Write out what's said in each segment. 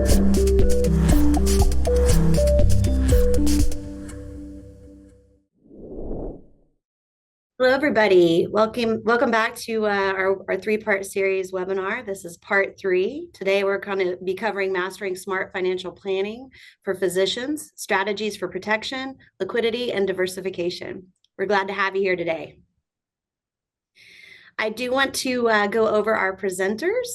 Hello, everybody. Welcome back to our three-part series webinar. This is part three. Today, we're going to be covering mastering smart financial planning for physicians, strategies for protection, liquidity, and diversification. We're glad to have you here today. I do want to go over our presenters.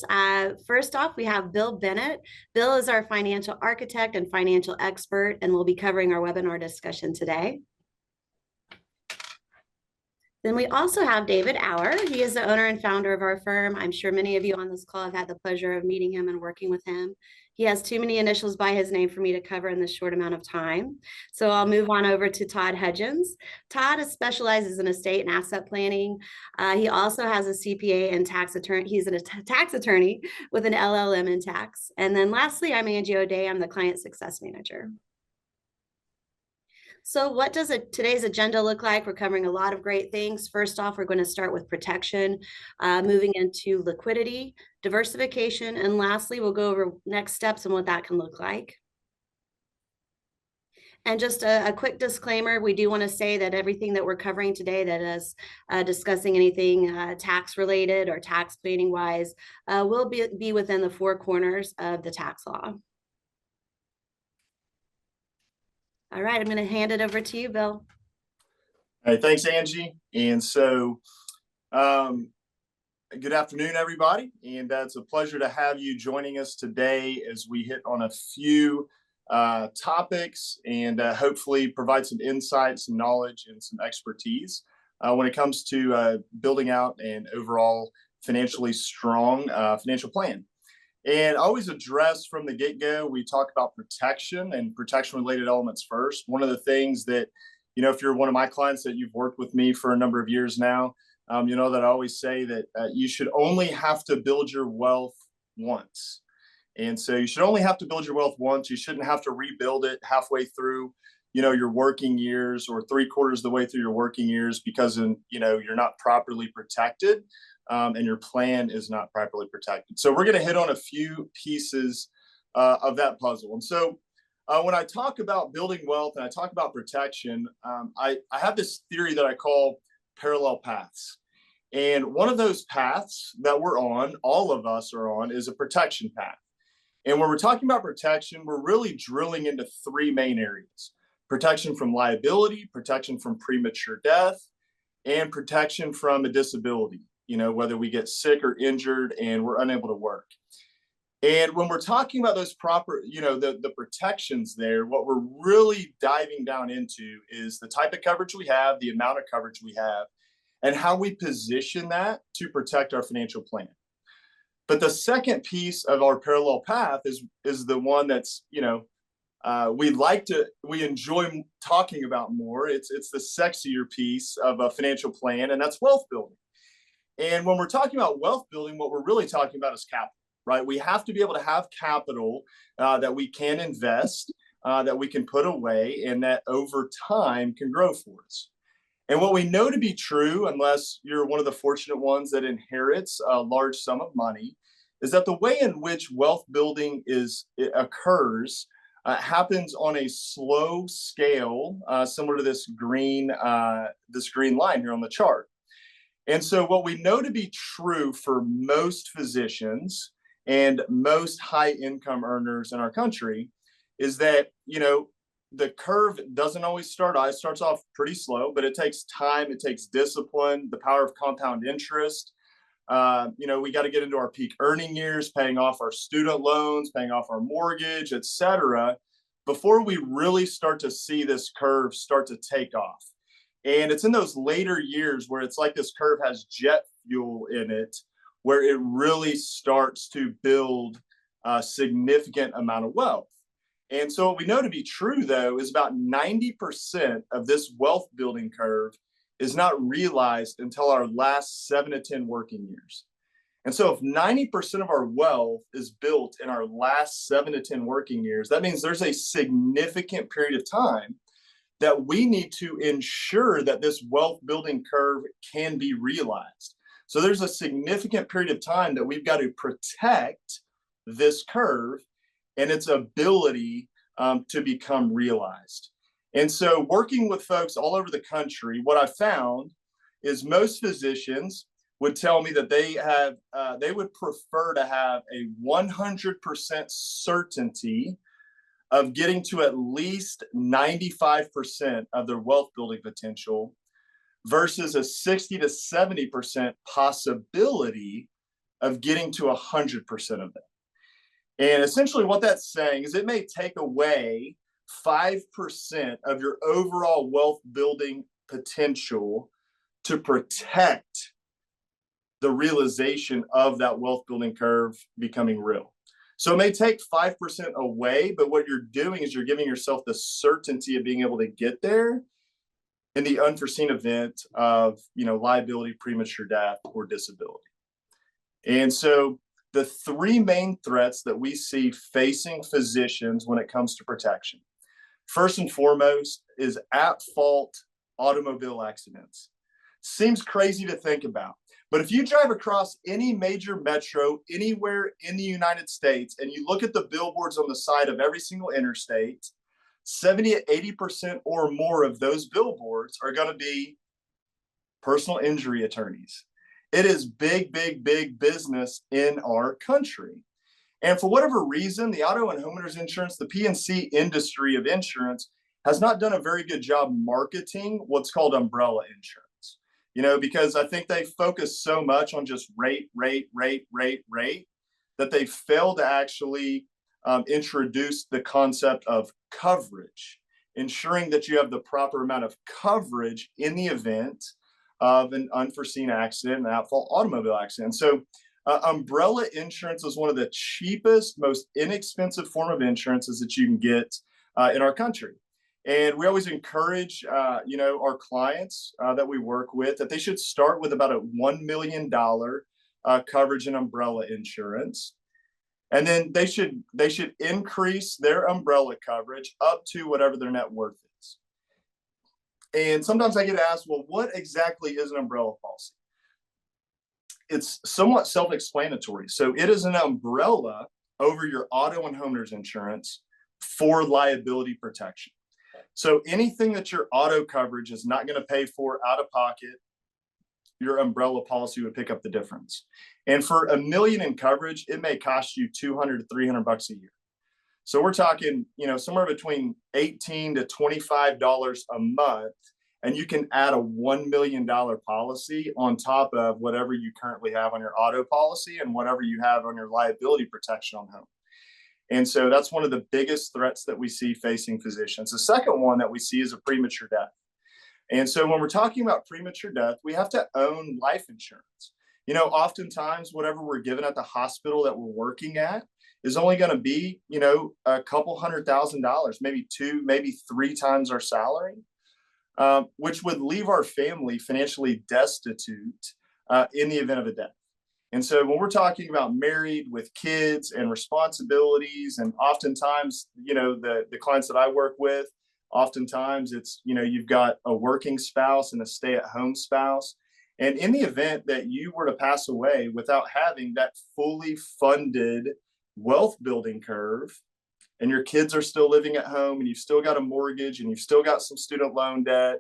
First off, we have Bill Bennett. Bill is our financial architect and financial expert, and we'll be covering our webinar discussion today. Then we also have David Auer. He is the owner and founder of our firm. I'm sure many of you on this call have had the pleasure of meeting him and working with him. He has too many initials by his name for me to cover in this short amount of time. So I'll move on over to Todd Hudgens. Todd specializes in estate and asset planning. He also has a CPA and tax attorney. He's a tax attorney with an LLM in tax. And then lastly, I'm Angie O'Day. I'm the client success manager. So what does today's agenda look like? We're covering a lot of great things. First off, we're going to start with protection, moving into liquidity, diversification, and lastly, we'll go over next steps and what that can look like. And just a quick disclaimer, we do want to say that everything that we're covering today that is discussing anything tax related or tax planning wise will be within the four corners of the tax law. All right, I'm going to hand it over to you, Bill. Hey, thanks, Angie. And so, good afternoon, everybody. And it's a pleasure to have you joining us today as we hit on a few topics and hopefully provide some insight, some knowledge, and some expertise when it comes to building out an overall financially strong financial plan. And I always address from the get-go, we talk about protection and protection-related elements first. One of the things that, if you're one of my clients that you've worked with me for a number of years now, you know that I always say that you should only have to build your wealth once. And so you should only have to build your wealth once. You shouldn't have to rebuild it halfway through, your working years or 3/4 of the way through your working years because, you're not properly protected. And your plan is not properly protected. So we're going to hit on a few pieces of that puzzle. And so when I talk about building wealth and I talk about protection, I have this theory that I call parallel paths. And one of those paths that we're on, all of us are on, is a protection path. And when we're talking about protection, we're really drilling into three main areas: protection from liability, protection from premature death, and protection from a disability. Whether we get sick or injured and we're unable to work. And when we're talking about those proper, the protections there, what we're really diving down into is the type of coverage we have, the amount of coverage we have, and how we position that to protect our financial plan. But the second piece of our parallel path is the one that's, we enjoy talking about more. It's the sexier piece of a financial plan, and that's wealth building. And when we're talking about wealth building, what we're really talking about is capital, right? We have to be able to have capital that we can invest, that we can put away, and that over time can grow for us. And what we know to be true, unless you're one of the fortunate ones that inherits a large sum of money, is that the way in which wealth building occurs happens on a slow scale, similar to this green line here on the chart. And so what we know to be true for most physicians and most high income earners in our country is that, the curve doesn't always start. It starts off pretty slow, but it takes time. It takes discipline, the power of compound interest. We got to get into our peak earning years, paying off our student loans, paying off our mortgage, et cetera, before we really start to see this curve start to take off. And it's in those later years where it's like this curve has jet fuel in it, where it really starts to build a significant amount of wealth. And so what we know to be true, though, is about 90% of this wealth building curve is not realized until our last 7 to 10 working years. And so if 90% of our wealth is built in our last 7 to 10 working years, that means there's a significant period of time that we need to ensure that this wealth building curve can be realized. So there's a significant period of time that we've got to protect this curve and its ability to become realized. And so working with folks all over the country, what I found is most physicians would tell me that they would prefer to have a 100% certainty of getting to at least 95% of their wealth building potential versus a 60 to 70% possibility of getting to 100% of it. And essentially what that's saying is it may take away 5% of your overall wealth building potential to protect the realization of that wealth building curve becoming real. So it may take 5% away, but what you're doing is you're giving yourself the certainty of being able to get there in the unforeseen event of, liability, premature death, or disability. And so the three main threats that we see facing physicians when it comes to protection, first and foremost, is at-fault automobile accidents. Seems crazy to think about, but if you drive across any major metro anywhere in the United States and you look at the billboards on the side of every single interstate, 70 to 80% or more of those billboards are going to be personal injury attorneys. It is big, big, big business in our country. And for whatever reason, the auto and homeowners insurance, the P&C industry of insurance has not done a very good job marketing what's called umbrella insurance, because I think they focus so much on just rate, that they fail to actually introduce the concept of coverage, ensuring that you have the proper amount of coverage in the event of an unforeseen accident, an at-fault automobile accident. So umbrella insurance is one of the cheapest, most inexpensive form of insurances that you can get in our country. And we always encourage, our clients that we work with that they should start with about a $1 million coverage in umbrella insurance. And then they should increase their umbrella coverage up to whatever their net worth is. And sometimes I get asked, well, what exactly is an umbrella policy? It's somewhat self-explanatory. So it is an umbrella over your auto and homeowners insurance for liability protection. So anything that your auto coverage is not going to pay for out of pocket, your umbrella policy would pick up the difference. And for $1 million in coverage, it may cost you $200 to $300 a year. So we're talking, somewhere between $18 to $25 a month, and you can add a $1 million policy on top of whatever you currently have on your auto policy and whatever you have on your liability protection on home. And so that's one of the biggest threats that we see facing physicians. The second one that we see is a premature death. And so when we're talking about premature death, we have to own life insurance. Oftentimes whatever we're given at the hospital that we're working at is only going to be, a couple $100,000, maybe 2, maybe 3 times our salary, which would leave our family financially destitute in the event of a death. And so when we're talking about married with kids and responsibilities, and oftentimes, the clients that I work with, oftentimes it's, you've got a working spouse and a stay-at-home spouse. And in the event that you were to pass away without having that fully funded wealth building curve, and your kids are still living at home and you've still got a mortgage and you've still got some student loan debt,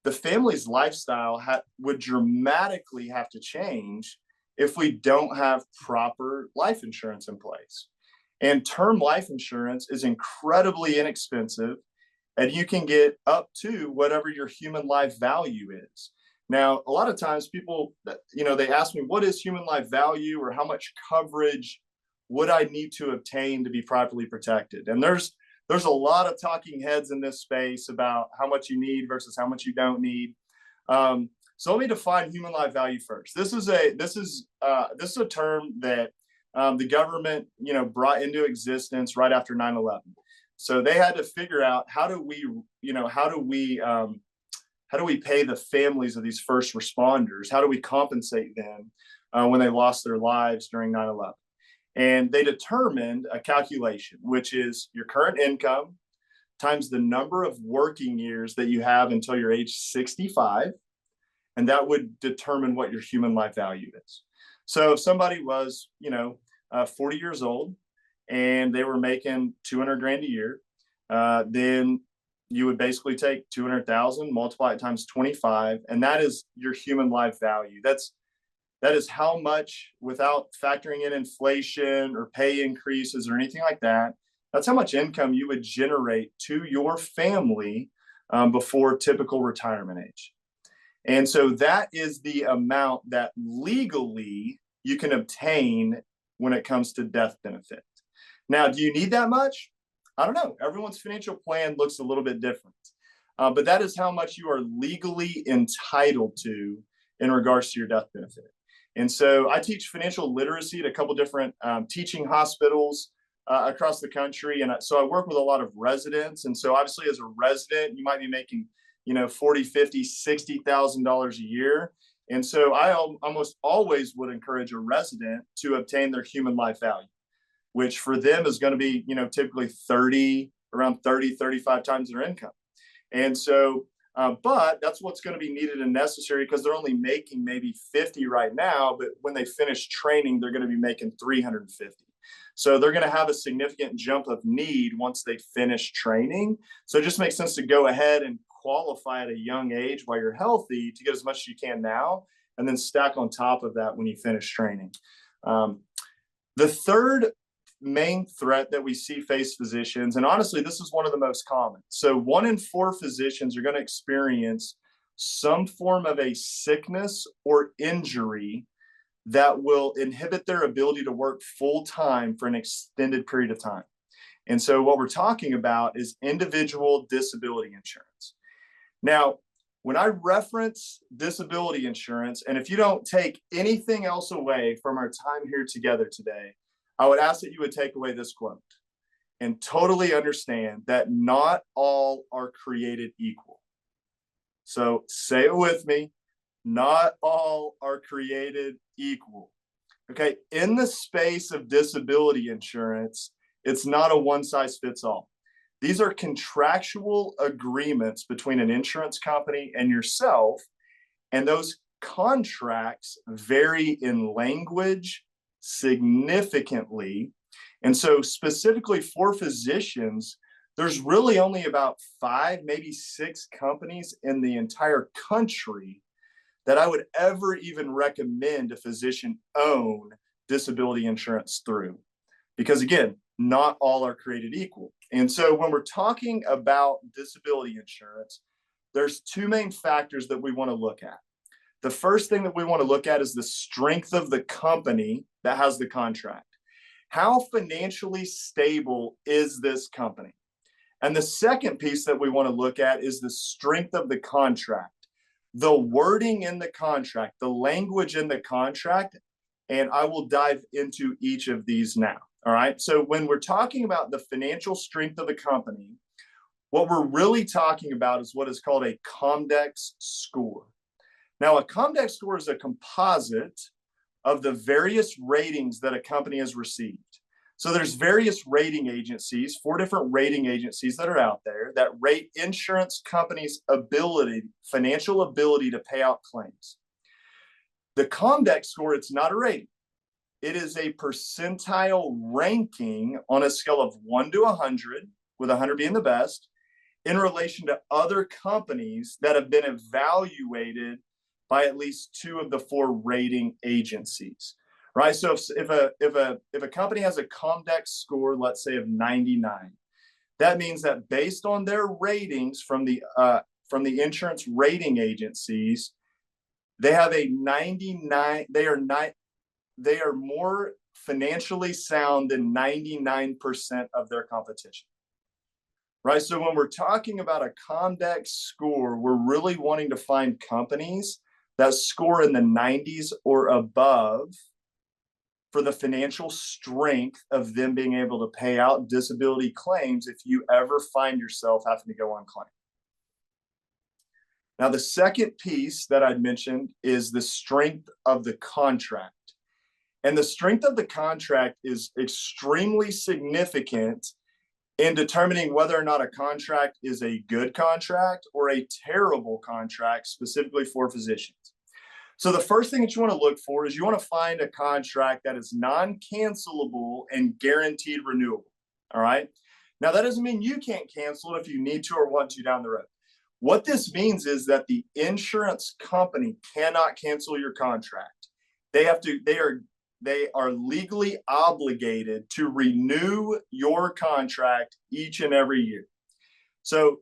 the family's lifestyle would dramatically have to change if we don't have proper life insurance in place. And term life insurance is incredibly inexpensive, and you can get up to whatever your human life value is. Now, a lot of times people, they ask me, what is human life value, or how much coverage would I need to obtain to be properly protected? And there's a lot of talking heads in this space about how much you need versus how much you don't need. So let me define human life value first. This is a term that the government, brought into existence right after 9/11. So they had to figure out how do we pay the families of these first responders? How do we compensate them when they lost their lives during 9/11? And they determined a calculation, which is your current income times the number of working years that you have until you're age 65. And that would determine what your human life value is. So if somebody was, 40 years old and they were making 200 grand a year, then you would basically take 200,000, multiply it times 25, and that is your human life value. That is how much, without factoring in inflation or pay increases or anything like that, that's how much income you would generate to your family before typical retirement age. And so that is the amount that legally you can obtain when it comes to death benefit. Now, do you need that much? I don't know. Everyone's financial plan looks a little bit different. But that is how much you are legally entitled to in regards to your death benefit. And so I teach financial literacy at a couple different teaching hospitals across the country. And so I work with a lot of residents. And so obviously as a resident, you might be making, $40,000, $50,000, $60,000 a year. And so I almost always would encourage a resident to obtain their human life value, which for them is going to be, typically around 30, 35 times their income. And so, but that's what's going to be needed and necessary because they're only making maybe 50 right now, but when they finish training, they're going to be making 350. So they're going to have a significant jump of need once they finish training. So it just makes sense to go ahead and qualify at a young age while you're healthy to get as much as you can now, and then stack on top of that when you finish training. The third main threat that we see face physicians, and honestly, this is one of the most common. So 1 in 4 physicians are going to experience some form of a sickness or injury that will inhibit their ability to work full time for an extended period of time. And so what we're talking about is individual disability insurance. Now, when I reference disability insurance, and if you don't take anything else away from our time here together today, I would ask that you would take away this quote and totally understand that not all are created equal. So say it with me, not all are created equal. Okay, in the space of disability insurance, it's not a one size fits all. These are contractual agreements between an insurance company and yourself, and those contracts vary in language significantly. And so specifically for physicians, there's really only about 5, maybe 6 companies in the entire country that I would ever even recommend a physician own disability insurance through. Because again, not all are created equal. And so when we're talking about disability insurance, there's 2 main factors that we want to look at. The first thing that we want to look at is the strength of the company that has the contract. How financially stable is this company? And the second piece that we want to look at is the strength of the contract, the wording in the contract, the language in the contract, and I will dive into each of these now. All right. So when we're talking about the financial strength of the company, what we're really talking about is what is called a Comdex score. Now, a Comdex score is a composite of the various ratings that a company has received. So there's various rating agencies, 4 different rating agencies that are out there that rate insurance companies' financial ability to pay out claims. The Comdex score, it's not a rating. It is a percentile ranking on a scale of 1 to 100, with 100 being the best, in relation to other companies that have been evaluated by at least 2 of the 4 rating agencies, right? So if a company has a Comdex score, let's say of 99, that means that based on their ratings from the insurance rating agencies, they have a 99. They are more financially sound than 99% of their competition, right? So when we're talking about a Comdex score, we're really wanting to find companies that score in the 90s or above for the financial strength of them being able to pay out disability claims if you ever find yourself having to go on claim. Now, the second piece that I'd mentioned is the strength of the contract. And the strength of the contract is extremely significant in determining whether or not a contract is a good contract or a terrible contract, specifically for physicians. So the first thing that you want to look for is you want to find a contract that is non-cancelable and guaranteed renewable. All right. Now, that doesn't mean you can't cancel it if you need to or want to down the road. What this means is that the insurance company cannot cancel your contract. They are legally obligated to renew your contract each and every year. So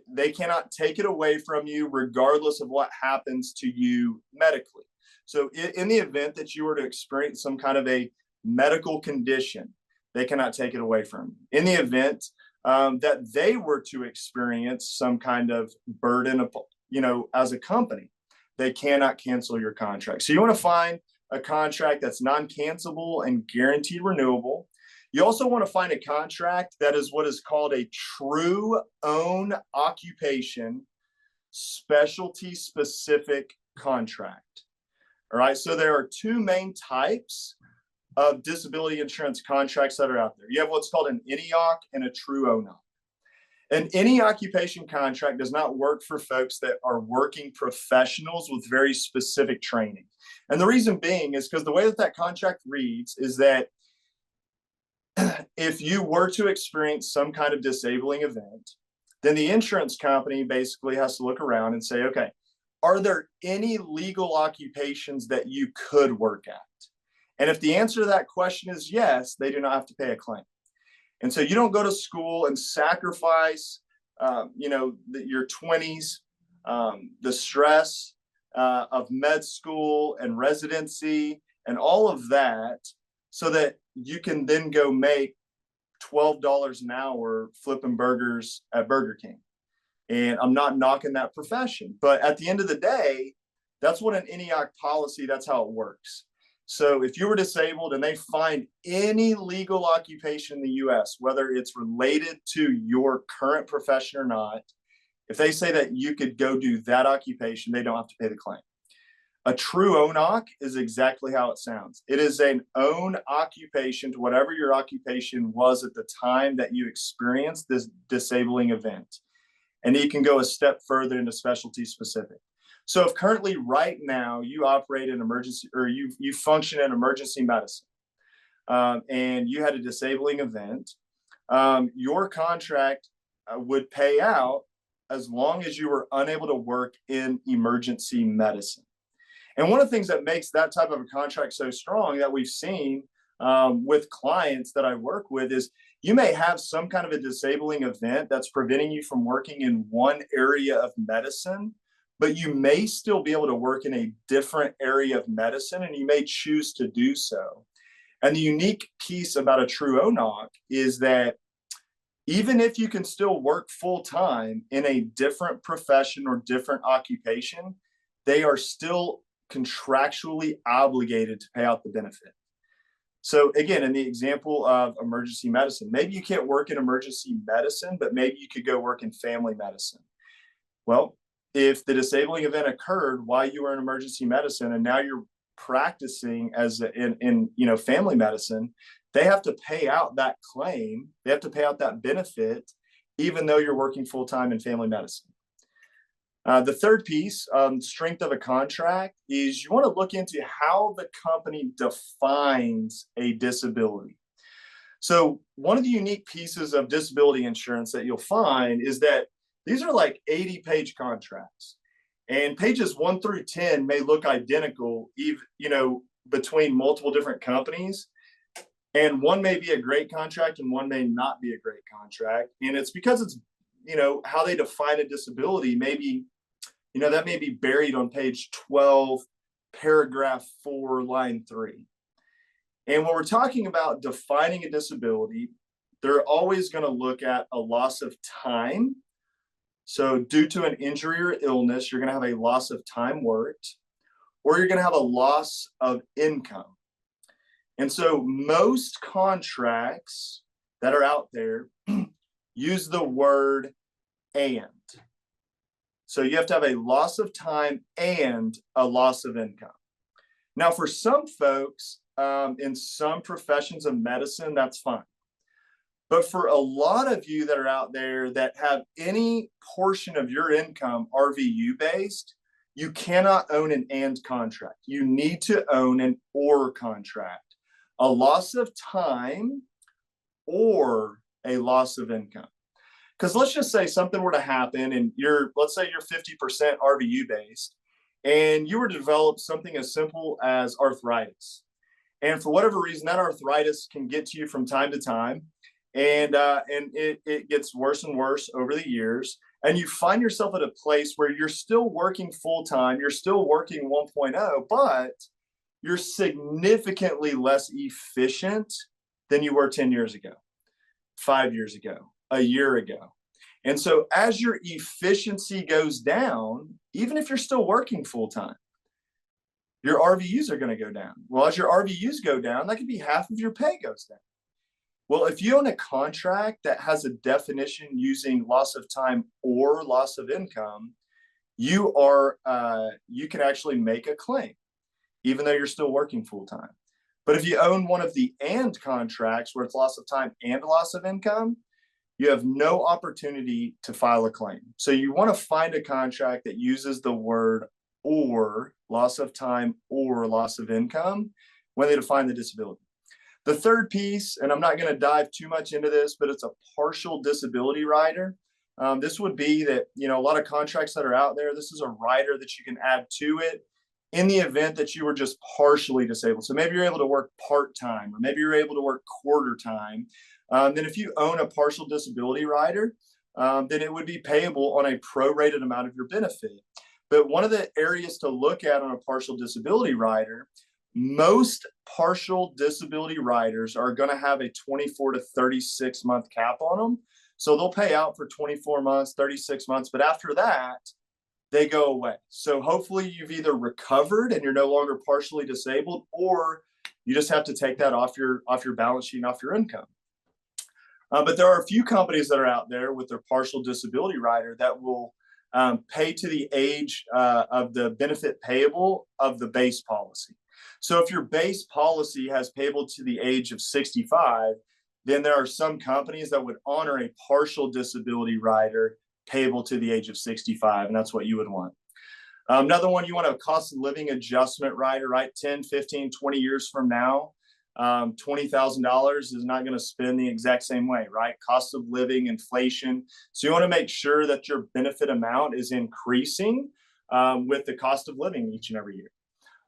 they cannot take it away from you regardless of what happens to you medically. So in the event that you were to experience some kind of a medical condition, they cannot take it away from you. In the event that they were to experience some kind of burden, as a company, they cannot cancel your contract. So you want to find a contract that's non-cancelable and guaranteed renewable. You also want to find a contract that is what is called a true own occupation specialty specific contract. All right. So there are two main types of disability insurance contracts that are out there. You have what's called an INEOC and a true ONOC. An any occupation contract does not work for folks that are working professionals with very specific training. And the reason being is because the way that contract reads is that if you were to experience some kind of disabling event, then the insurance company basically has to look around and say, okay, are there any legal occupations that you could work at? And if the answer to that question is yes, they do not have to pay a claim. And so you don't go to school and sacrifice, your 20s, the stress of med school and residency and all of that, so that you can then go make $12 an hour flipping burgers at Burger King. And I'm not knocking that profession, but at the end of the day, that's what an INEOC policy, that's how it works. So if you were disabled and they find any legal occupation in the US, whether it's related to your current profession or not, if they say that you could go do that occupation, they don't have to pay the claim. A true ONOC is exactly how it sounds. It is an own occupation to whatever your occupation was at the time that you experienced this disabling event. And you can go a step further into specialty specific. So if currently right now you operate in emergency, or you function in emergency medicine, and you had a disabling event, your contract would pay out as long as you were unable to work in emergency medicine. And one of the things that makes that type of a contract so strong that we've seen with clients that I work with is you may have some kind of a disabling event that's preventing you from working in one area of medicine, but you may still be able to work in a different area of medicine, and you may choose to do so. And the unique piece about a true ONOC is that even if you can still work full time in a different profession or different occupation, they are still contractually obligated to pay out the benefit. So again, in the example of emergency medicine, maybe you can't work in emergency medicine, but maybe you could go work in family medicine. Well, if the disabling event occurred while you were in emergency medicine and now you're practicing as in family medicine, they have to pay out that claim. They have to pay out that benefit, even though you're working full time in family medicine. The third piece, strength of a contract, is you want to look into how the company defines a disability. So one of the unique pieces of disability insurance that you'll find is that these are like 80-page contracts, and pages 1 through 10 may look identical, even, between multiple different companies. And one may be a great contract and one may not be a great contract. And it's because it's, how they define a disability, maybe, that may be buried on page 12, paragraph 4, line 3. And when we're talking about defining a disability, they're always going to look at a loss of time. So due to an injury or illness, you're going to have a loss of time worked, or you're going to have a loss of income. And so most contracts that are out there use the word and. So you have to have a loss of time and a loss of income. Now, for some folks in some professions of medicine, that's fine. But for a lot of you that are out there that have any portion of your income RVU based, You cannot own an and contract. You need to own an or contract, a loss of time or a loss of income. Because let's just say something were to happen and let's say you're 50% RVU based and you were to develop something as simple as arthritis. And for whatever reason, that arthritis can get to you from time to time. And it gets worse and worse over the years. And you find yourself at a place where you're still working full time, you're still working 1.0, but you're significantly less efficient than you were 10 years ago, 5 years ago, a year ago. And so as your efficiency goes down, even if you're still working full time, your RVUs are going to go down. Well, as your RVUs go down, that could be half of your pay goes down. Well, if you own a contract that has a definition using loss of time or loss of income, you can actually make a claim, even though you're still working full time. But if you own one of the and contracts where it's loss of time and loss of income, you have no opportunity to file a claim. So you want to find a contract that uses the word or, loss of time or loss of income, when they define the disability. The third piece, and I'm not going to dive too much into this, but it's a partial disability rider. This would be that, a lot of contracts that are out there, this is a rider that you can add to it in the event that you were just partially disabled. So maybe you're able to work part-time, or maybe you're able to work quarter time. Then if you own a partial disability rider, then it would be payable on a prorated amount of your benefit. But one of the areas to look at on a partial disability rider, most partial disability riders are going to have a 24 to 36 month cap on them. So they'll pay out for 24 months, 36 months, but after that, they go away. So hopefully you've either recovered and you're no longer partially disabled, or you just have to take that off your balance sheet and off your income. But there are a few companies that are out there with their partial disability rider that will pay to the age of the benefit payable of the base policy. So if your base policy has payable to the age of 65, then there are some companies that would honor a partial disability rider payable to the age of 65, and that's what you would want. Another one, you want a cost of living adjustment rider, right? 10, 15, 20 years from now, $20,000 is not going to spend the exact same way, right? Cost of living, inflation. So you want to make sure that your benefit amount is increasing with the cost of living each and every year.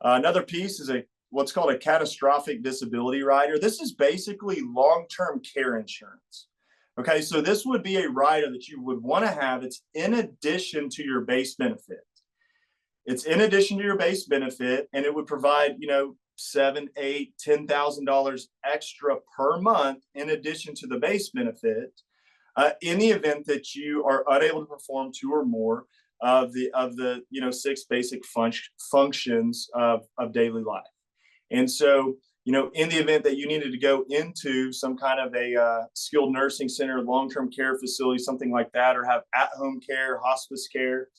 Another piece is what's called a catastrophic disability rider. This is basically long-term care insurance. Okay, so this would be a rider that you would want to have. It's in addition to your base benefit. It's in addition to your base benefit, and it would provide, $7,000, $8,000, $10,000 extra per month in addition to the base benefit, in the event that you are unable to perform 2 or more of the 6 basic functions of daily life. And so, in the event that you needed to go into some kind of a skilled nursing center, long-term care facility, something like that, or have at-home care, hospice care,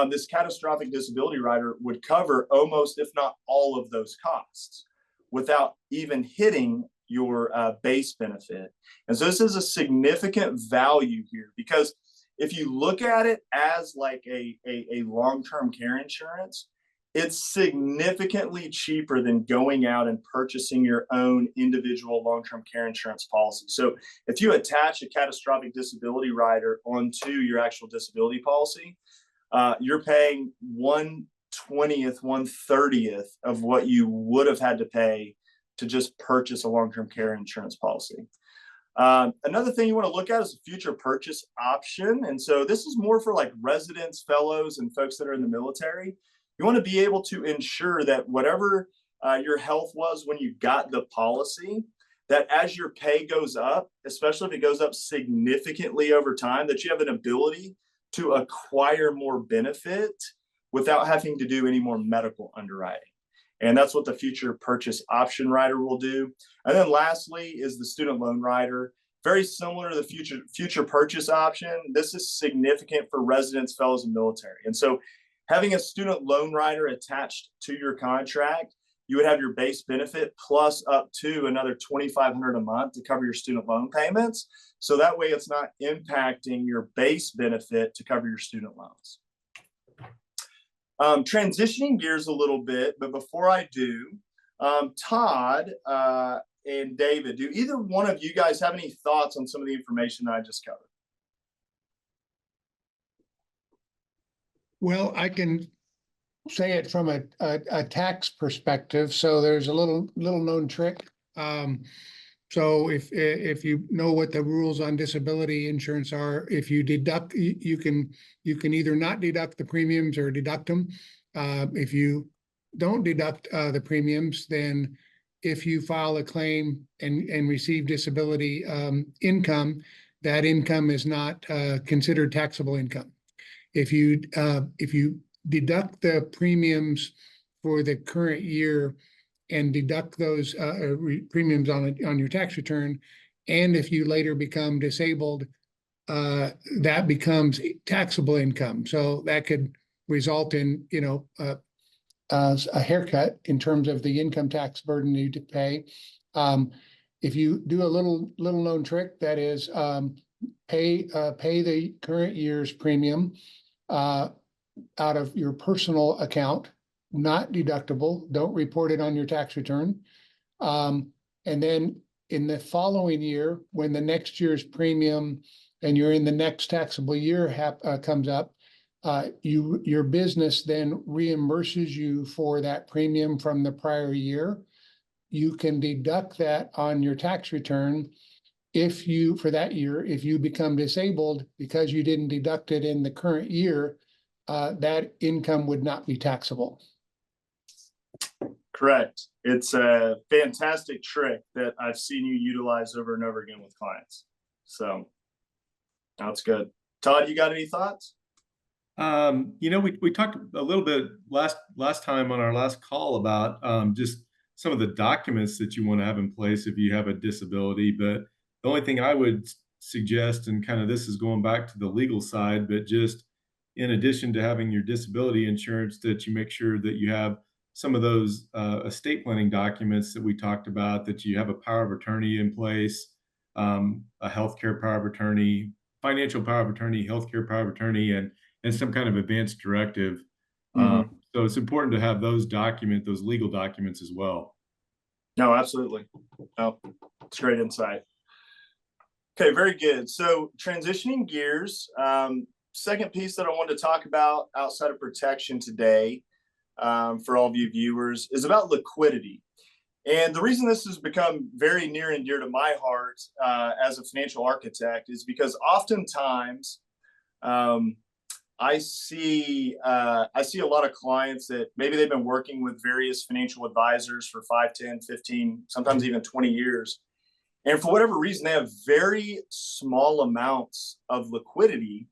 this catastrophic disability rider would cover almost, if not all, of those costs without even hitting your base benefit. And so this is a significant value here, because if you look at it as like a long-term care insurance, it's significantly cheaper than going out and purchasing your own individual long-term care insurance policy. So if you attach a catastrophic disability rider onto your actual disability policy, you're paying 1/20th, 1/30th of what you would have had to pay to just purchase a long-term care insurance policy. Another thing you want to look at is a future purchase option. And so this is more for like residents, fellows, and folks that are in the military. You want to be able to ensure that whatever your health was when you got the policy, that as your pay goes up, especially if it goes up significantly over time, that you have an ability to acquire more benefit without having to do any more medical underwriting. And that's what the future purchase option rider will do. And then lastly is the student loan rider. Very similar to the future purchase option. This is significant for residents, fellows, and military. And so having a student loan rider attached to your contract, you would have your base benefit plus up to another $2,500 a month to cover your student loan payments. So that way it's not impacting your base benefit to cover your student loans. Transitioning gears a little bit, but before I do, Todd and David, do either one of you guys have any thoughts on some of the information that I just covered? Well, I can say it from a tax perspective. So there's a little known trick. So if you know what the rules on disability insurance are, if you deduct, you can either not deduct the premiums or deduct them. If you don't deduct the premiums, then if you file a claim and receive disability income, that income is not considered taxable income. If you deduct the premiums for the current year and deduct those premiums on your tax return, and if you later become disabled, that becomes taxable income. So that could result in a haircut in terms of the income tax burden you to pay. If you do a little known trick, that is pay the current year's premium out of your personal account, not deductible. Don't report it on your tax return. And then in the following year, when the next year's premium and you're in the next taxable year comes up, your business then reimburses you for that premium from the prior year. You can deduct that on your tax return for that year. If you become disabled because you didn't deduct it in the current year, that income would not be taxable. Correct. It's a fantastic trick that I've seen you utilize over and over again with clients. So that's good. Todd, you got any thoughts? We talked a little bit last time on our last call about just some of the documents that you want to have in place if you have a disability. But the only thing I would suggest, and kind of this is going back to the legal side, but just in addition to having your disability insurance, that you make sure that you have some of those estate planning documents that we talked about, that you have a power of attorney in place, a healthcare power of attorney, financial power of attorney, healthcare power of attorney, and some kind of advanced directive. So it's important to have those legal documents as well. No, absolutely. Oh, it's great insight. Okay, very good. So transitioning gears, second piece that I wanted to talk about outside of protection today, for all of you viewers, is about liquidity. And the reason this has become very near and dear to my heart as a financial architect is because oftentimes I see a lot of clients that maybe they've been working with various financial advisors for 5, 10, 15, sometimes even 20 years. And for whatever reason, they have very small amounts of liquidity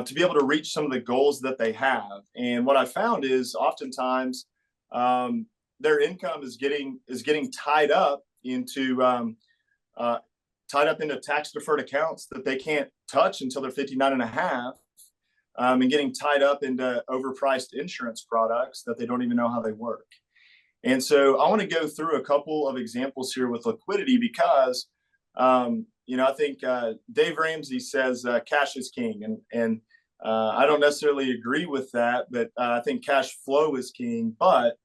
to be able to reach some of the goals that they have. And what I found is oftentimes their income is getting tied up into tax deferred accounts that they can't touch until they're 59 and a half, and getting tied up into overpriced insurance products that they don't even know how they work. And so I want to go through a couple of examples here with liquidity because I think Dave Ramsey says cash is king, and I don't necessarily agree with that, but I think cash flow is king. But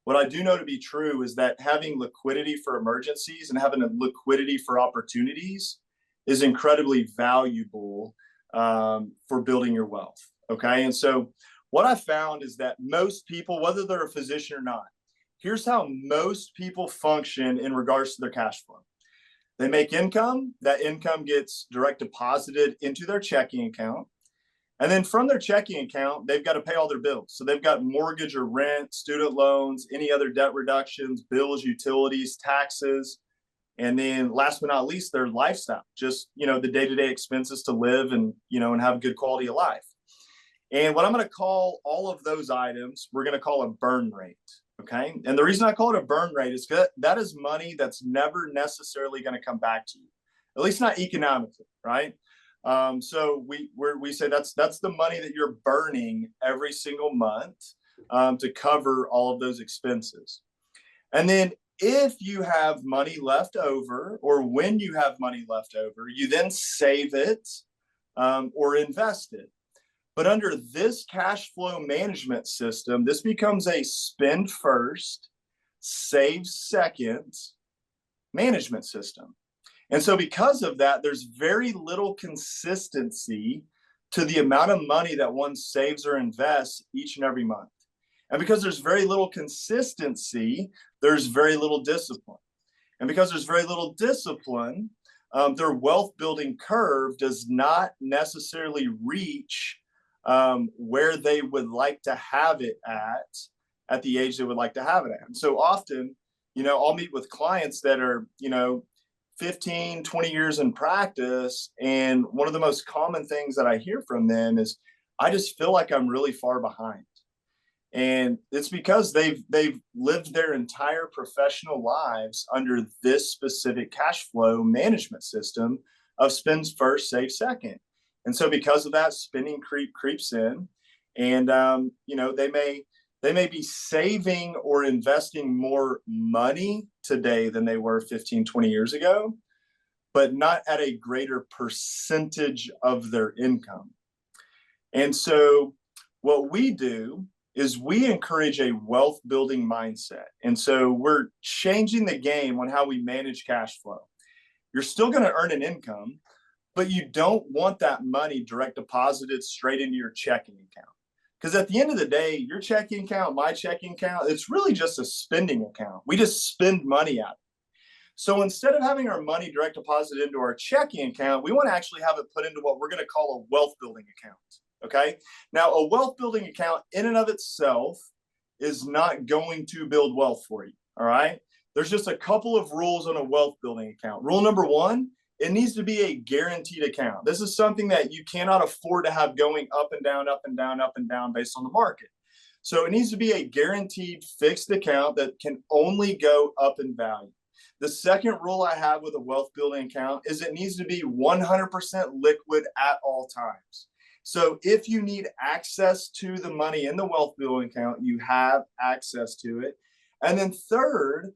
what I do know to be true is that having liquidity for emergencies and having a liquidity for opportunities is incredibly valuable for building your wealth. Okay. And so what I found is that most people, whether they're a physician or not, here's how most people function in regards to their cash flow. They make income. That income gets direct deposited into their checking account. And then from their checking account, they've got to pay all their bills. So they've got mortgage or rent, student loans, any other debt reductions, bills, utilities, taxes. And then last but not least, their lifestyle, just, the day-to-day expenses to live and have a good quality of life. And what I'm going to call all of those items, we're going to call a burn rate. Okay. And the reason I call it a burn rate is that is money that's never necessarily going to come back to you, at least not economically. Right. So we say that's the money that you're burning every single month to cover all of those expenses. And then if you have money left over, or when you have money left over, you then save it or invest it. But under this cash flow management system, this becomes a spend first, save second management system. And so because of that, there's very little consistency to the amount of money that one saves or invests each and every month. And because there's very little consistency, there's very little discipline. And because there's very little discipline, their wealth building curve does not necessarily reach where they would like to have it at the age they would like to have it at. And so often, I'll meet with clients that are, 15, 20 years in practice. And one of the most common things that I hear from them is, I just feel like I'm really far behind. And it's because they've lived their entire professional lives under this specific cash flow management system of spends first, save second. And so because of that, spending creeps in, and they may be saving or investing more money today than they were 15, 20 years ago, but not at a greater percentage of their income. And so what we do is we encourage a wealth building mindset. And so we're changing the game on how we manage cash flow. You're still going to earn an income, but you don't want that money direct deposited straight into your checking account. Because at the end of the day, your checking account, my checking account, it's really just a spending account. We just spend money out of it. So instead of having our money direct deposited into our checking account, we want to actually have it put into what we're going to call a wealth building account. Okay. Now, a wealth building account in and of itself is not going to build wealth for you. All right. There's just a couple of rules on a wealth building account. Rule number one, it needs to be a guaranteed account. This is something that you cannot afford to have going up and down, up and down, up and down based on the market. So it needs to be a guaranteed fixed account that can only go up in value. The second rule I have with a wealth building account is it needs to be 100% liquid at all times. So if you need access to the money in the wealth building account, you have access to it. And then third,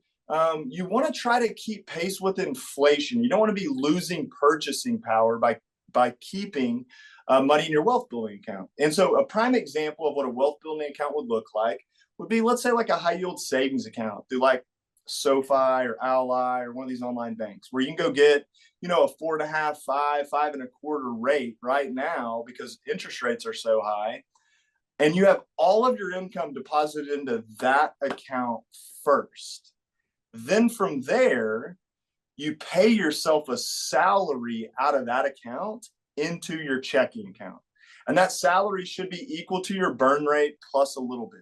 you want to try to keep pace with inflation. You don't want to be losing purchasing power by keeping money in your wealth building account. And so a prime example of what a wealth building account would look like would be, let's say, like a high yield savings account through like SoFi or Ally or one of these online banks, where you can go get, a 4.5, 5.25 rate right now because interest rates are so high. And you have all of your income deposited into that account first. Then from there, you pay yourself a salary out of that account into your checking account. And that salary should be equal to your burn rate plus a little bit.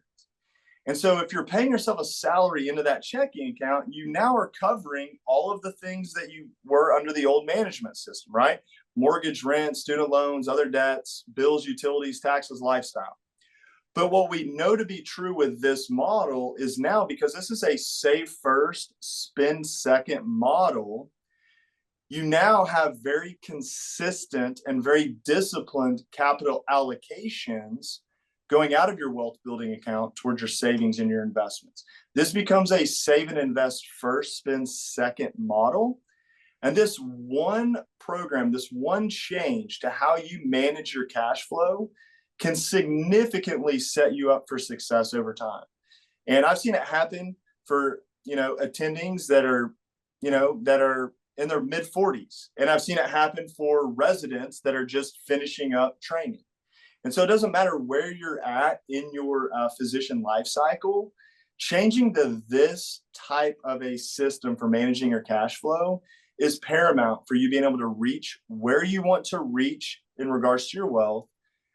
And so if you're paying yourself a salary into that checking account, you now are covering all of the things that you were under the old management system, right? Mortgage, rent, student loans, other debts, bills, utilities, taxes, lifestyle. But what we know to be true with this model is now, because this is a save first, spend second model, you now have very consistent and very disciplined capital allocations going out of your wealth building account towards your savings and your investments. This becomes a save and invest first, spend second model. And this one program, this one change to how you manage your cash flow can significantly set you up for success over time. And I've seen it happen for, attendings that are in their mid 40s. And I've seen it happen for residents that are just finishing up training. And so it doesn't matter where you're at in your physician life cycle, changing to this type of a system for managing your cash flow is paramount for you being able to reach where you want to reach in regards to your wealth,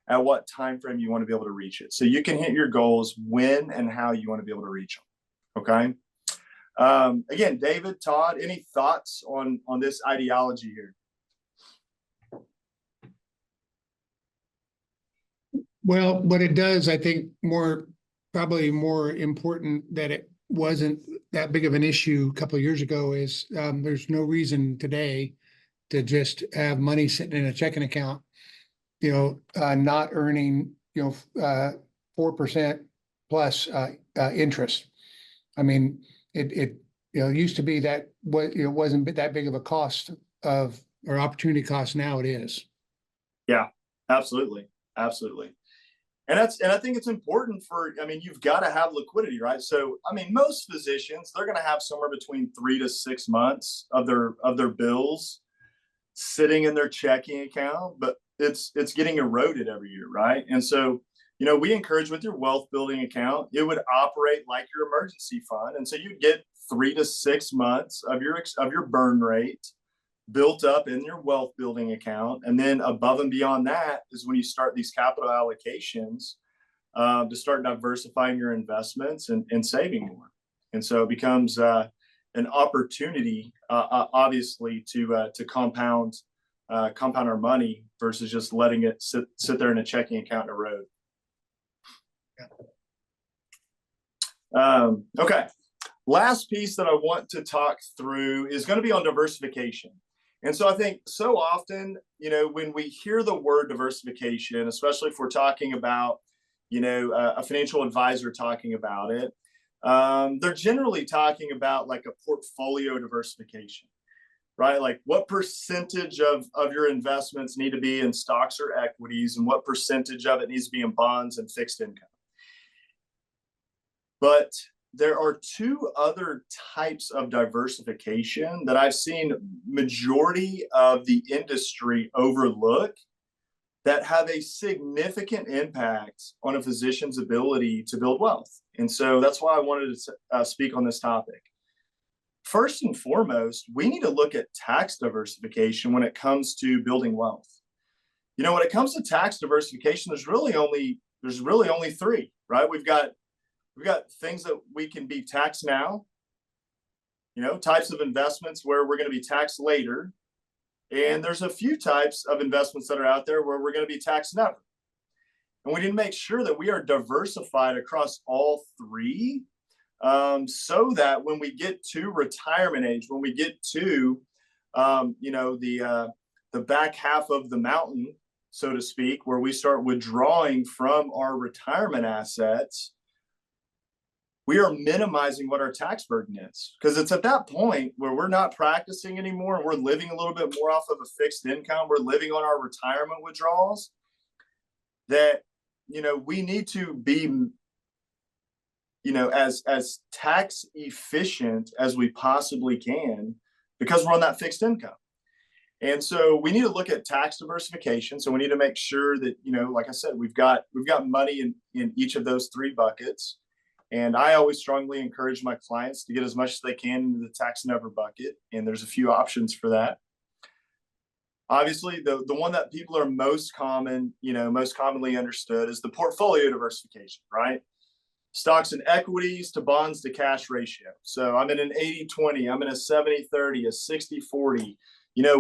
at what time frame you want to be able to reach it. So you can hit your goals when and how you want to be able to reach them. Okay. Again, David, Todd, any thoughts on this ideology here? Well, what it does, I think probably more important that it wasn't that big of an issue a couple of years ago is there's no reason today to just have money sitting in a checking account, not earning, 4% plus interest. I mean, it used to be that it wasn't that big of a cost or opportunity cost. Now it is. Yeah, absolutely. Absolutely. And I think it's important I mean, you've got to have liquidity, right? So, I mean, most physicians, they're going to have somewhere between 3 to 6 months of their bills sitting in their checking account, but it's getting eroded every year, right? And so, we encourage with your wealth building account, it would operate like your emergency fund. And so you get 3 to 6 months of your burn rate built up in your wealth building account. And then above and beyond that is when you start these capital allocations to start diversifying your investments and saving more. And so it becomes an opportunity, obviously, to compound our money versus just letting it sit there in a checking account in a road. Okay. Last piece that I want to talk through is going to be on diversification. And so I think so often, when we hear the word diversification, especially if we're talking about, a financial advisor talking about it, they're generally talking about like a portfolio diversification, right? Like what percentage of your investments need to be in stocks or equities, and what percentage of it needs to be in bonds and fixed income. But there are two other types of diversification that I've seen majority of the industry overlook that have a significant impact on a physician's ability to build wealth. And so that's why I wanted to speak on this topic. First and foremost, we need to look at tax diversification when it comes to building wealth. When it comes to tax diversification, there's really only three, right? We've got things that we can be taxed now, types of investments where we're going to be taxed later. And there's a few types of investments that are out there where we're going to be taxed never. And we need to make sure that we are diversified across all three, so that when we get to retirement age, when we get to, the back half of the mountain, so to speak, where we start withdrawing from our retirement assets, we are minimizing what our tax burden is, because it's at that point where we're not practicing anymore and we're living a little bit more off of a fixed income. We're living on our retirement withdrawals that, we need to be, as tax efficient as we possibly can, because we're on that fixed income. And so we need to look at tax diversification. So we need to make sure that, like I said, we've got money in each of those three buckets. And I always strongly encourage my clients to get as much as they can into the tax never bucket. And there's a few options for that. Obviously, the one that people are most commonly understood is the portfolio diversification, right? Stocks and equities to bonds to cash ratio. So I'm in an 80-20, I'm in a 70-30, a 60-40.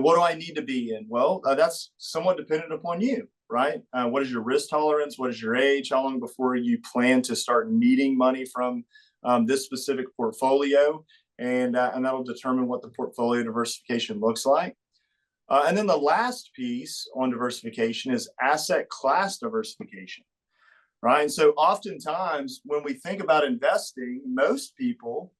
What do I need to be in? Well, that's somewhat dependent upon you, right? What is your risk tolerance? What is your age? How long before you plan to start needing money from this specific portfolio? And that'll determine what the portfolio diversification looks like. And then the last piece on diversification is asset class diversification, right? And so oftentimes when we think about investing, most people,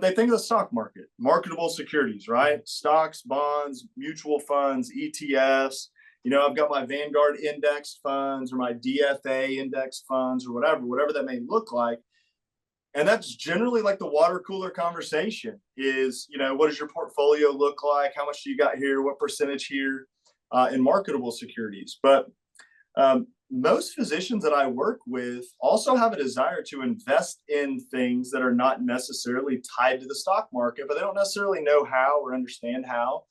they think of the stock market, marketable securities, right? Stocks, bonds, mutual funds, ETFs. I've got my Vanguard index funds or my DFA index funds or whatever that may look like. And that's generally like the water cooler conversation is, what does your portfolio look like? How much do you got here? What percentage here in marketable securities? But most physicians that I work with also have a desire to invest in things that are not necessarily tied to the stock market, but they don't necessarily know how or understand how,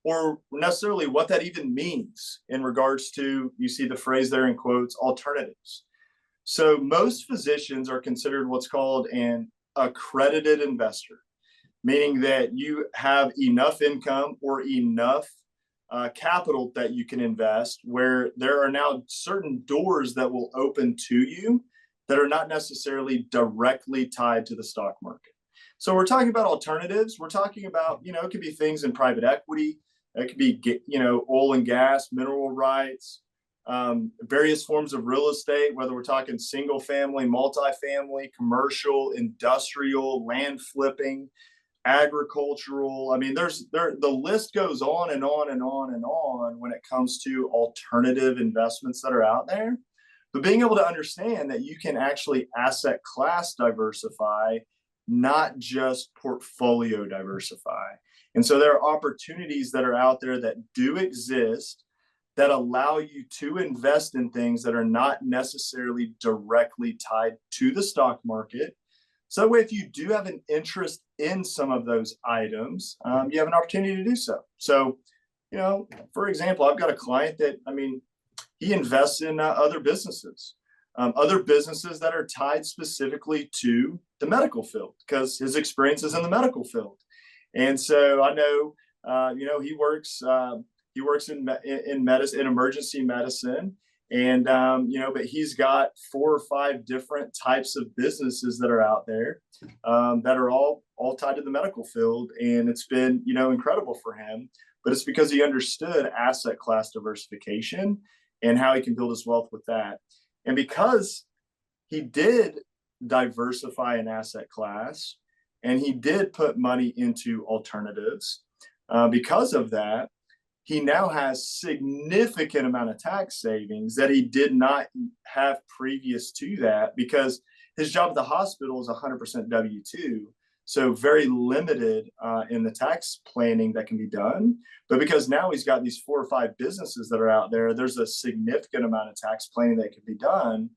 or necessarily what that even means in regards to, you see the phrase there in quotes, alternatives. So most physicians are considered what's called an accredited investor, meaning that you have enough income or enough capital that you can invest, where there are now certain doors that will open to you that are not necessarily directly tied to the stock market. So we're talking about alternatives. We're talking about, it could be things in private equity. It could be, oil and gas, mineral rights, various forms of real estate, whether we're talking single family, multifamily, commercial, industrial, land flipping, agricultural. I mean, the list goes on and on and on and on when it comes to alternative investments that are out there. but being able to understand that you can actually asset class diversify, not just portfolio diversify. And so there are opportunities that are out there that do exist that allow you to invest in things that are not necessarily directly tied to the stock market. So that way, if you do have an interest in some of those items, you have an opportunity to do so. So, you know, for example, I've got a client that, I mean, he invests in other businesses that are tied specifically to the medical field because his experience is in the medical field. And so I know, you know, he works in medicine, in emergency medicine, and you know, but he's got 4 or 5 different types of businesses that are out there that are all tied to the medical field, and it's been, you know, incredible for him. But it's because he understood asset class diversification and how he can build his wealth with that, and because he did diversify an asset class and he did put money into alternatives. Because of that, he now has significant amount of tax savings that he did not have previous to that, because his job at the hospital is 100% W-2. So very limited in the tax planning that can be done. But because now he's got these 4 or 5 businesses that are out there, there's a significant amount of tax planning that can be done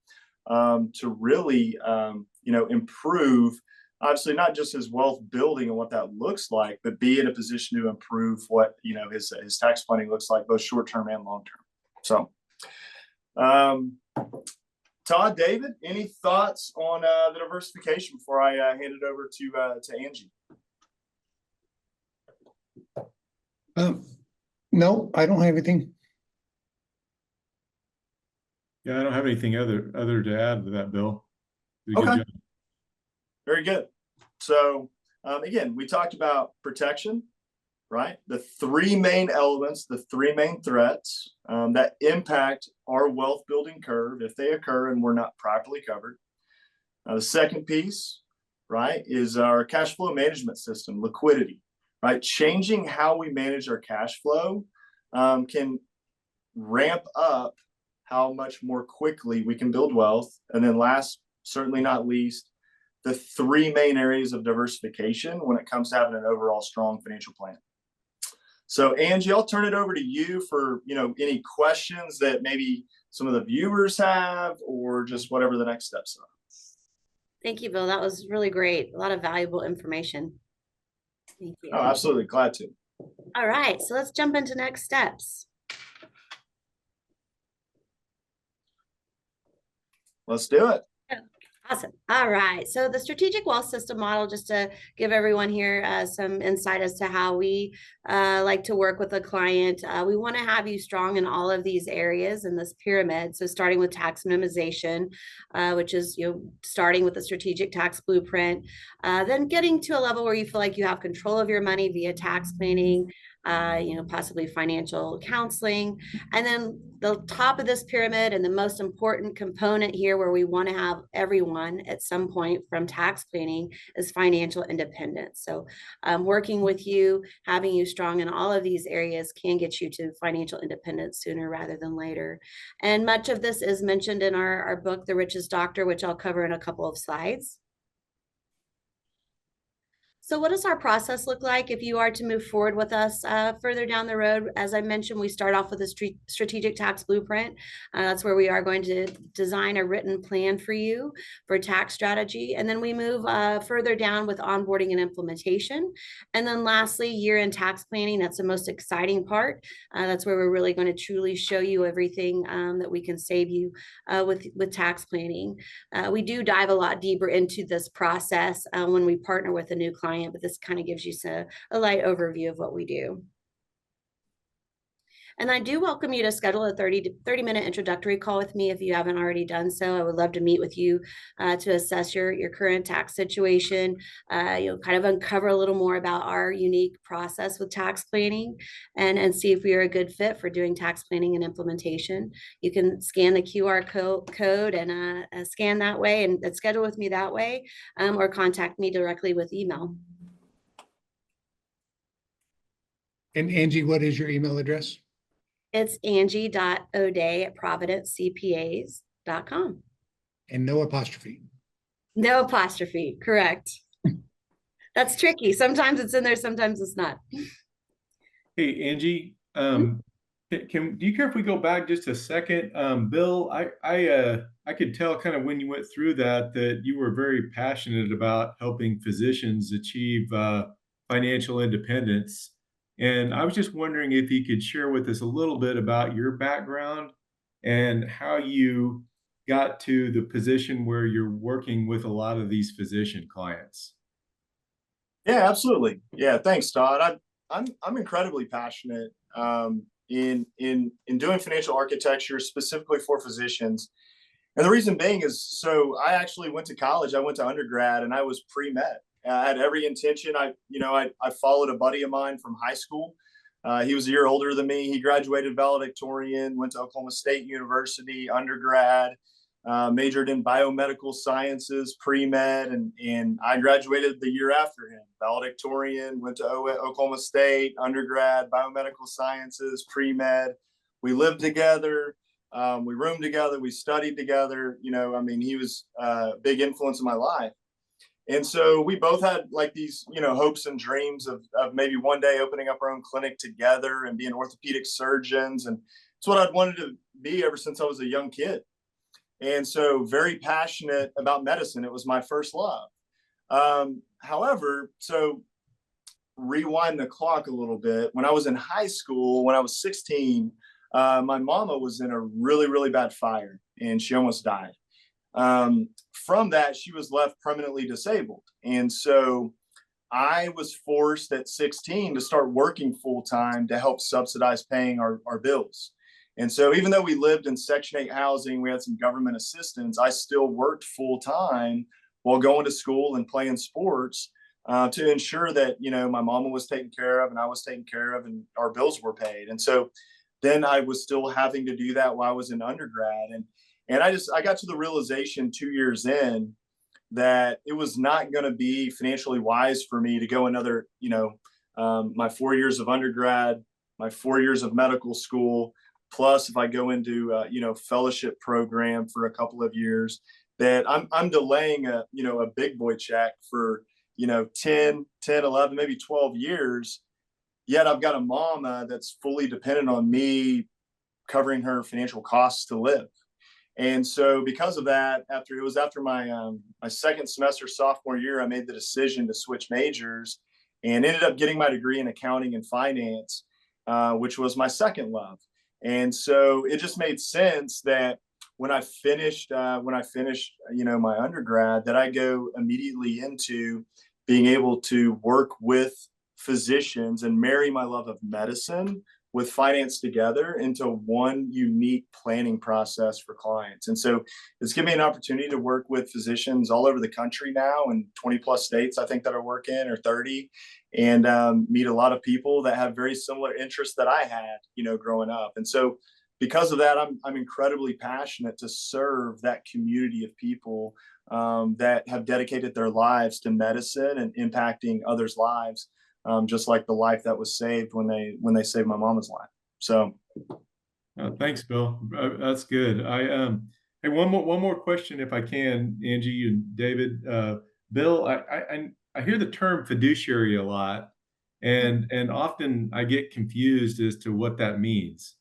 to really, you know, improve, obviously not just his wealth building and what that looks like, but be in a position to improve what, you know, his tax planning looks like, both short-term and long-term. So, Todd, David, any thoughts on the diversification before I hand it over to Angie? No, I don't have anything. Yeah, I don't have anything other to add to that, Bill. Did a good Okay. job. Very good. So again, we talked about protection, right? The 3 main elements, the 3 main threats that impact our wealth building curve if they occur and we're not properly covered. The second piece, right, is our cash flow management system, liquidity, right? Changing how we manage our cash flow can ramp up how much more quickly we can build wealth. And then last, certainly not least, the 3 main areas of diversification when it comes to having an overall strong financial plan. So Angie, I'll turn it over to you for, you know, any questions that maybe some of the viewers have, or just whatever the next steps are. Thank you, Bill. That was really great. A lot of valuable information. Thank you. Oh, absolutely. Glad to. All right, so let's jump into next steps. Let's do it. Awesome. All right. So the strategic wealth system model, just to give everyone here some insight as to how we like to work with a client. We want to have you strong in all of these areas in this pyramid. So starting with tax minimization, which is, you know, starting with the strategic tax blueprint, then getting to a level where you feel like you have control of your money via tax planning, you know, possibly financial counseling. And then the top of this pyramid, and the most important component here where we want to have everyone at some point from tax planning, is financial independence. So working with you, having you strong in all of these areas can get you to financial independence sooner rather than later. And much of this is mentioned in our book, The Richest Doctor, which I'll cover in a couple of slides. So what does our process look like if you are to move forward with us further down the road? As I mentioned, we start off with a strategic tax blueprint. That's where we are going to design a written plan for you for tax strategy. And then we move further down with onboarding and implementation. And then lastly, year-end tax planning. That's the most exciting part. That's where we're really going to truly show you everything that we can save you with tax planning. We do dive a lot deeper into this process when we partner with a new client, but this kind of gives you a light overview of what we do. And I do welcome you to schedule a 30-minute introductory call with me if you haven't already done so. I would love to meet with you to assess your current tax situation. You'll kind of uncover a little more about our unique process with tax planning and see if we are a good fit for doing tax planning and implementation. You can scan the QR code and scan that way and schedule with me that way, or contact me directly with email. And Angie, what is your email address? It's Angie.O'Day at Providence CPAs. com. And no apostrophe. No apostrophe, correct. That's tricky. Sometimes it's in there, sometimes it's not. Hey, Angie, Mhm. do you care if we go back just a second? Bill, I could tell kind of when you went through that you were very passionate about helping physicians achieve financial independence. And I was just wondering if you could share with us a little bit about your background and how you got to the position where you're working with a lot of these physician clients. Yeah, absolutely. Yeah, thanks, Todd. I'm incredibly passionate in doing financial architecture specifically for physicians. And the reason being is, so I actually went to college. I went to undergrad, and I was pre-med. I had every intention. I followed a buddy of mine from high school. He was a year older than me. He graduated valedictorian, went to Oklahoma State University, undergrad, majored in biomedical sciences, pre-med, and I graduated the year after him. Valedictorian, went to Oklahoma State, undergrad, biomedical sciences, pre-med. We lived together. We roomed together. We studied together. He was a big influence in my life. And so we both had like these, hopes and dreams of maybe one day opening up our own clinic together and being orthopedic surgeons. And it's what I'd wanted to be ever since I was a young kid. And so very passionate about medicine. It was my first love. However, so rewind the clock a little bit. When I was in high school, when I was 16, my mama was in a really, really bad fire and she almost died. From that, she was left permanently disabled. And so I was forced at 16 to start working full time to help subsidize paying our bills. And so even though we lived in Section 8 housing, we had some government assistance, I still worked full time while going to school and playing sports to ensure that, my mama was taken care of and I was taken care of and our bills were paid. And so then I was still having to do that while I was in undergrad. And I got to the realization 2 years in that it was not going to be financially wise for me to go another, my 4 years of undergrad, my 4 years of medical school, plus if I go into, fellowship program for a couple of years, that I'm delaying a big boy check for, 10, 11, maybe 12 years. Yet I've got a mama that's fully dependent on me covering her financial costs to live. And so because of that, after my second semester sophomore year, I made the decision to switch majors and ended up getting my degree in accounting and finance, which was my second love. And so it just made sense that when I finished, my undergrad, that I go immediately into being able to work with physicians and marry my love of medicine with finance together into one unique planning process for clients. And so it's given me an opportunity to work with physicians all over the country now in 20 plus states, I think, that I work in, or 30, and meet a lot of people that have very similar interests that I had, growing up. And so because of that, I'm incredibly passionate to serve that community of people that have dedicated their lives to medicine and impacting others' lives. Just like the life that was saved when they saved my mama's life. So, thanks, Bill. That's good. Hey, one more question, if I can, Angie and David. Bill, I hear the term fiduciary a lot, and often I get confused as to what that means.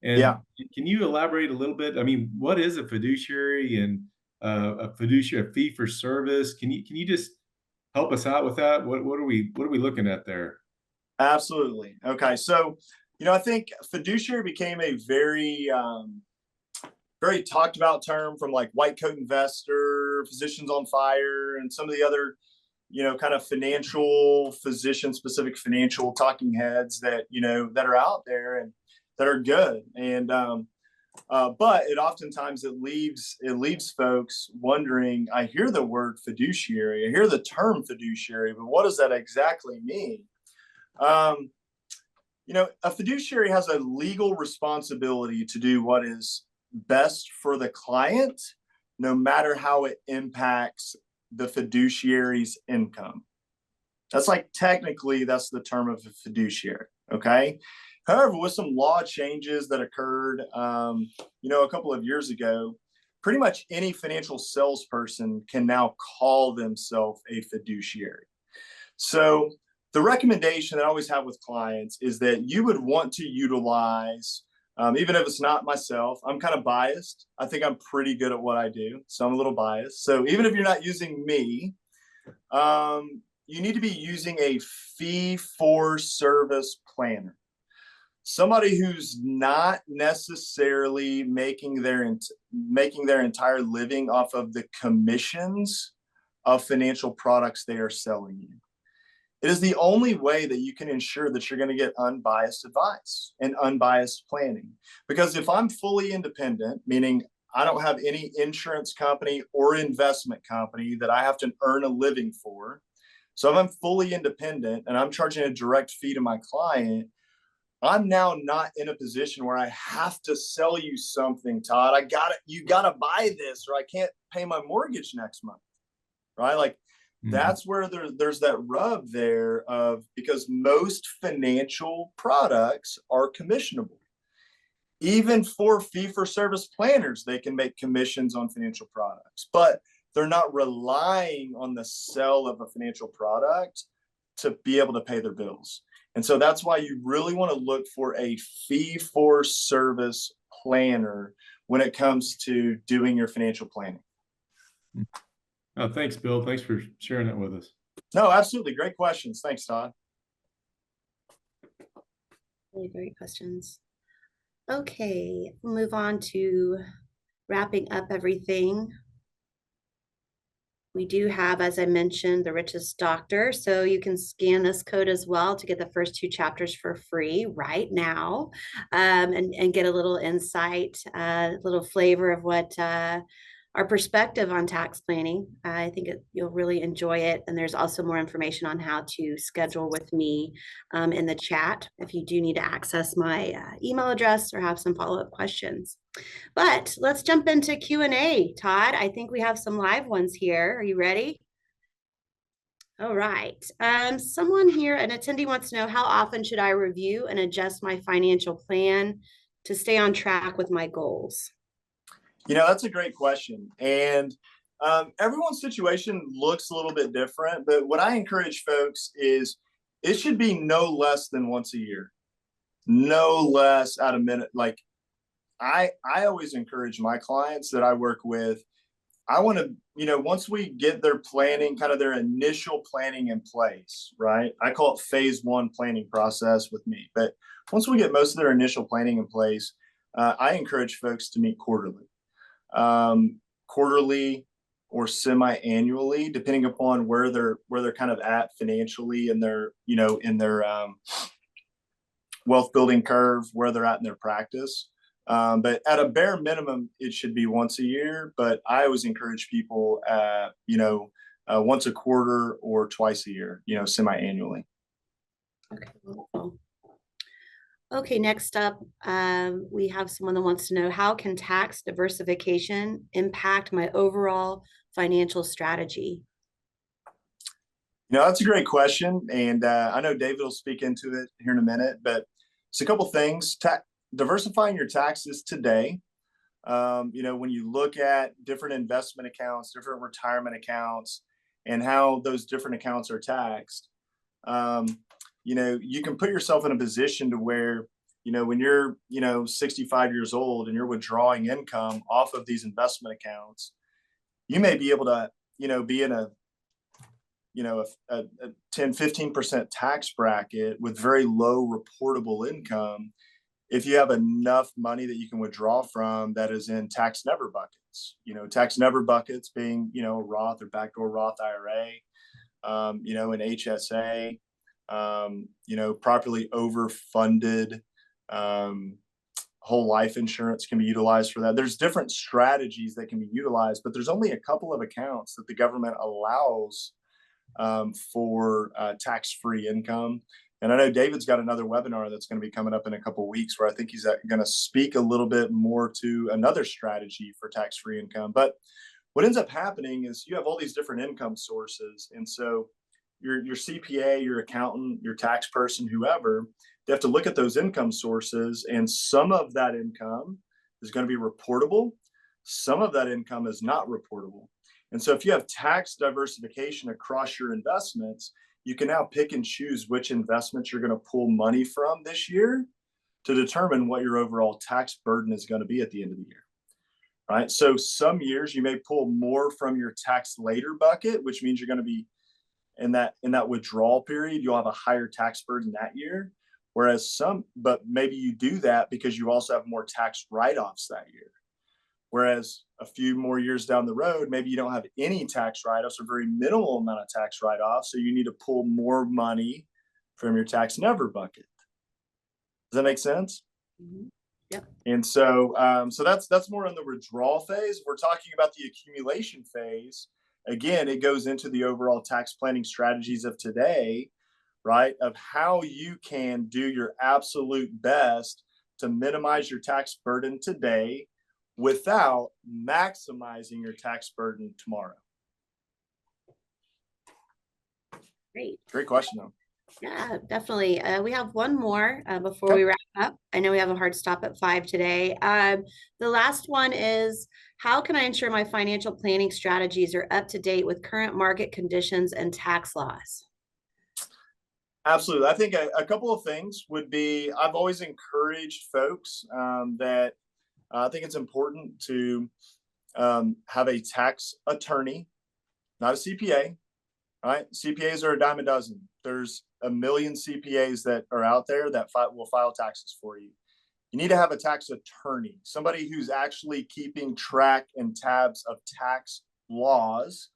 And yeah, can you elaborate a little bit? I mean, what is a fiduciary and a fiduciary, a fee for service? Can you just help us out with that? What are we looking at there? absolutely. Okay, so I think fiduciary became a very very talked about term from like white coat investor, physicians on fire, and some of the other kind of physician specific financial talking heads that that are out there and that are good. And but it oftentimes it leaves folks wondering. I hear the word fiduciary, I hear the term fiduciary, but what does that exactly mean? A fiduciary has a legal responsibility to do what is best for the client, no matter how it impacts the fiduciary's income. That's technically that's the term of a fiduciary. Okay. However, with some law changes that occurred, a couple of years ago, pretty much any financial salesperson can now call themselves a fiduciary. So the recommendation that I always have with clients is that you would want to utilize, even if it's not myself, I'm kind of biased. I think I'm pretty good at what I do, so I'm a little biased. So even if you're not using me, you need to be using a fee-for-service planner. Somebody who's not necessarily making their entire living off of the commissions of financial products they are selling you. It is the only way that you can ensure that you're going to get unbiased advice and unbiased planning. Because if I'm fully independent, meaning I don't have any insurance company or investment company that I have to earn a living for, so if I'm fully independent and I'm charging a direct fee to my client, I'm now not in a position where I have to sell you something, Todd. You got to buy this or I can't pay my mortgage next month, right? Like that's where there's that rub there of, because most financial products are commissionable. Even for fee-for-service planners, they can make commissions on financial products, but they're not relying on the sale of a financial product to be able to pay their bills. And so that's why you really want to look for a fee-for-service planner when it comes to doing your financial planning. Oh, thanks, Bill. Thanks for sharing that with us. No, absolutely. Great questions. Thanks, Todd. Really great questions. Okay, move on to wrapping up everything. We do have, as I mentioned, The Richest Doctor. So you can scan this code as well to get the first 2 chapters for free right now, and get a little insight, a little flavor of what our perspective on tax planning. I think you'll really enjoy it. And there's also more information on how to schedule with me in the chat if you do need to access my email address or have some follow-up questions. But let's jump into Q&A, Todd. I think we have some live ones here. Are you ready? All right. Someone here, an attendee, wants to know, how often should I review and adjust my financial plan to stay on track with my goals? That's a great question. And everyone's situation looks a little bit different, but what I encourage folks is it should be no less than once a year, no less at a minute. Like I always encourage my clients that I work with, I want to, once we get their planning, kind of their initial planning in place, right? I call it phase 1 planning process with me. But once we get most of their initial planning in place, I encourage folks to meet quarterly. Quarterly or semi-annually, depending upon where they're kind of at financially in their, in their wealth building curve, where they're at in their practice. But at a bare minimum, it should be once a year. But I always encourage people, once a quarter or twice a year, semi-annually. Okay, wonderful. Okay, next up, we have someone that wants to know, how can tax diversification impact my overall financial strategy? That's a great question. And I know David will speak into it here in a minute, but it's a couple things. Diversifying your taxes today, when you look at different investment accounts, different retirement accounts, and how those different accounts are taxed, you can put yourself in a position to where, when you're, 65 years old and you're withdrawing income off of these investment accounts, you may be able to, be in a 10-15% tax bracket with very low reportable income if you have enough money that you can withdraw from that is in tax never buckets. Tax never buckets being, a Roth or backdoor Roth IRA, an HSA, properly overfunded whole life insurance can be utilized for that. There's different strategies that can be utilized, but there's only a couple of accounts that the government allows for tax-free income. And I know David's got another webinar that's going to be coming up in a couple of weeks where I think he's going to speak a little bit more to another strategy for tax-free income. But what ends up happening is you have all these different income sources. And so your CPA, your accountant, your tax person, whoever, they have to look at those income sources, and some of that income is going to be reportable. some of that income is not reportable. And so if you have tax diversification across your investments, you can now pick and choose which investments you're going to pull money from this year to determine what your overall tax burden is going to be at the end of the year. Right? So some years you may pull more from your tax later bucket, which means you're going to be in that withdrawal period, you'll have a higher tax burden that year. Whereas but maybe you do that because you also have more tax write-offs that year. Whereas a few more years down the road, maybe you don't have any tax write-offs or very minimal amount of tax write-offs. So you need to pull more money from your tax never bucket. Does that make sense? Mhm. Yep. And so, that's more in the withdrawal phase. We're talking about the accumulation phase. Again, it goes into the overall tax planning strategies of today, right? Of how you can do your absolute best to minimize your tax burden today without maximizing your tax burden tomorrow. Great question, though. Yeah, definitely. We have one more before we wrap up. I know we have a hard stop at 5 today. The last one is, how can I ensure my financial planning strategies are up to date with current market conditions and tax laws? Absolutely. I think a couple of things would be, I've always encouraged folks that I think it's important to have a tax attorney, not a CPA, right? CPAs are a dime a dozen. There's a million CPAs that are out there that will file taxes for you. You need to have a tax attorney, somebody who's actually keeping track and tabs of tax laws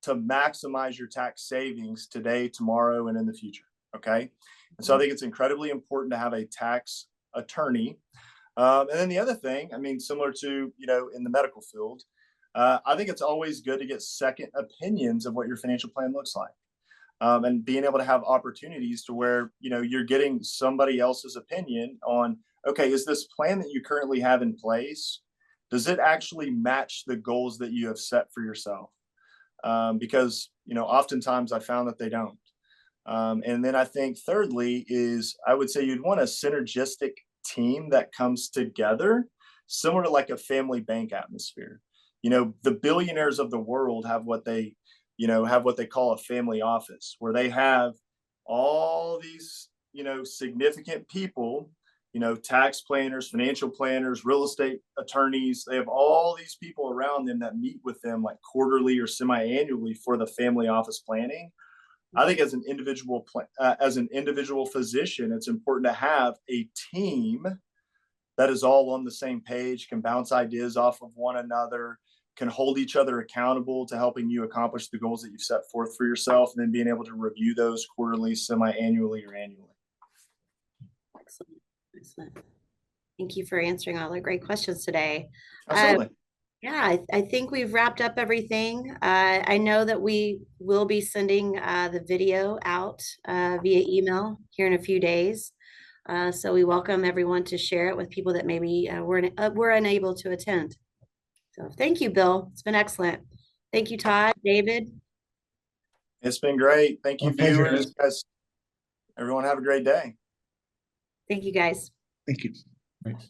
to maximize your tax savings today, tomorrow, and in the future. Okay. And so I think it's incredibly important to have a tax attorney. And then the other thing, I mean, similar to, in the medical field, I think it's always good to get second opinions of what your financial plan looks like. And being able to have opportunities to where, you're getting somebody else's opinion on, okay, is this plan that you currently have in place, does it actually match the goals that you have set for yourself? Because, oftentimes I found that they don't. And then I think thirdly is, I would say you'd want a synergistic team that comes together, similar to like a family bank atmosphere. The billionaires of the world have what they call a family office, where they have all these, significant people, tax planners, financial planners, real estate attorneys. They have all these people around them that meet with them like quarterly or semi-annually for the family office planning. I think as an individual physician, it's important to have a team that is all on the same page, can bounce ideas off of one another, can hold each other accountable to helping you accomplish the goals that you've set forth for yourself, and then being able to review those quarterly, semi-annually, or annually. Excellent. Excellent. Thank you for answering all the great questions today. Absolutely. Yeah, I think we've wrapped up everything. I know that we will be sending the video out via email here in a few days. So we welcome everyone to share it with people that maybe were unable to attend. So thank you, Bill. It's been excellent. Thank you, Todd, David. It's been great. Thank you, My pleasure. viewers. Guys, everyone have a great day. Thank you, guys. Thank you. Thanks.